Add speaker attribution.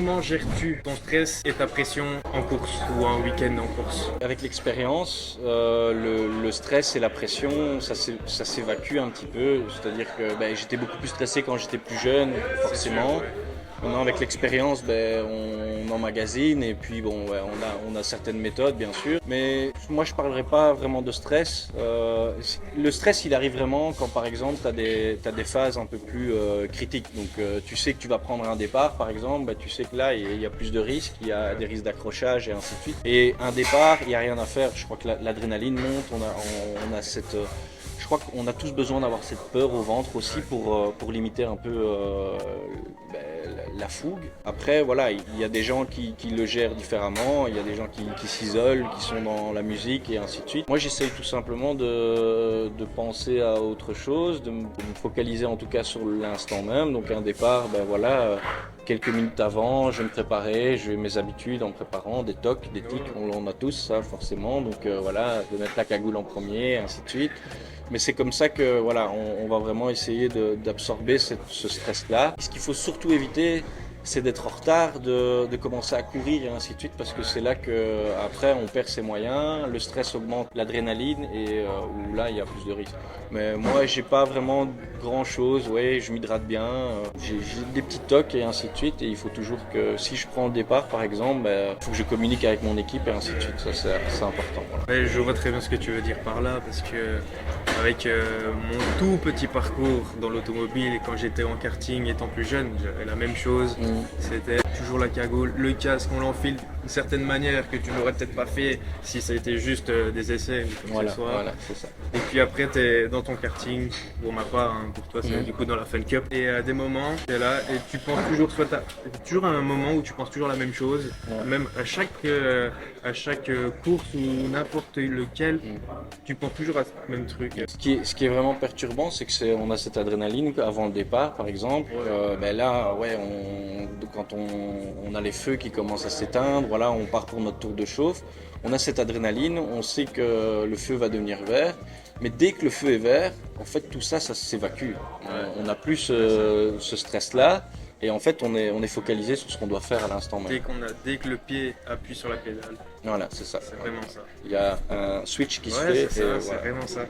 Speaker 1: Comment gères-tu ton stress et ta pression en course ou en week-end en course?
Speaker 2: Avec l'expérience, le stress et la pression, ça s'évacue un petit peu. C'est-à-dire que j'étais beaucoup plus stressé quand j'étais plus jeune,
Speaker 1: C'est sûr,
Speaker 2: forcément.
Speaker 1: ouais.
Speaker 2: Maintenant, avec l'expérience, on emmagasine et puis bon, ouais, on a certaines méthodes, bien sûr. Mais moi, je parlerai pas vraiment de stress. Le stress, il arrive vraiment quand, par exemple, t'as des phases un peu plus critiques. Donc, tu sais que tu vas prendre un départ, par exemple, tu sais que là, il y a plus de risques, il y a des risques d'accrochage et ainsi de suite. Et un départ, il n'y a rien à faire. Je crois que l'adrénaline monte, on a cette... je crois qu'on a tous besoin d'avoir cette peur au ventre aussi pour limiter un peu la fougue. Après, voilà, il y a des gens qui le gèrent différemment, il y a des gens qui s'isolent, qui sont dans la musique et ainsi de suite. Moi, j'essaye tout simplement de penser à autre chose, de me focaliser en tout cas sur l'instant même. Donc un départ, quelques minutes avant, je vais me préparer, je vais mes habitudes en me préparant, des tocs, des tics, on a tous ça forcément. Donc voilà, de mettre la cagoule en premier, ainsi de suite. Mais c'est comme ça que voilà, on va vraiment essayer d'absorber ce stress-là. Ce qu'il faut surtout éviter, c'est d'être en retard, de commencer à courir et ainsi de suite, parce que c'est là que après on perd ses moyens, le stress augmente l'adrénaline et où là il y a plus de risques. Mais moi j'ai pas vraiment grand chose, ouais, je m'hydrate bien, j'ai des petits tocs et ainsi de suite, et il faut toujours que si je prends le départ par exemple, il faut que je communique avec mon équipe et ainsi de suite, ça c'est important. Voilà.
Speaker 1: Ouais, je vois très bien ce que tu veux dire par là parce que avec mon tout petit parcours dans l'automobile et quand j'étais en karting étant plus jeune, j'avais la même chose. C'était toujours la cagoule, le casque, on l'enfile d'une certaine manière que tu n'aurais peut-être pas fait si ça a été juste des essais ou comme
Speaker 2: Voilà,
Speaker 1: ce soit.
Speaker 2: voilà, c'est ça.
Speaker 1: Et puis après, tu es dans ton karting, pour ma part, hein, pour toi, c'est du coup dans la Fun Cup. Et à des moments, tu es là et tu penses toujours, toujours à un moment où tu penses toujours la même chose, même à chaque course ou n'importe lequel, tu penses toujours à ce même truc.
Speaker 2: Ce qui est vraiment perturbant, c'est que on a cette adrénaline avant le départ, par exemple. Là, ouais, quand on a les feux qui commencent à s'éteindre, voilà, on part pour notre tour de chauffe. On a cette adrénaline, on sait que le feu va devenir vert, mais dès que le feu est vert, en fait, tout ça, ça s'évacue. On n'a plus ce stress-là. Et en fait, on est focalisé sur ce qu'on doit faire à l'instant même.
Speaker 1: Dès que le pied appuie sur la pédale,
Speaker 2: Voilà, c'est ça.
Speaker 1: c'est vraiment ça.
Speaker 2: Il y a un switch qui se
Speaker 1: Ouais,
Speaker 2: fait.
Speaker 1: c'est ça,
Speaker 2: Et
Speaker 1: c'est
Speaker 2: voilà.
Speaker 1: vraiment ça.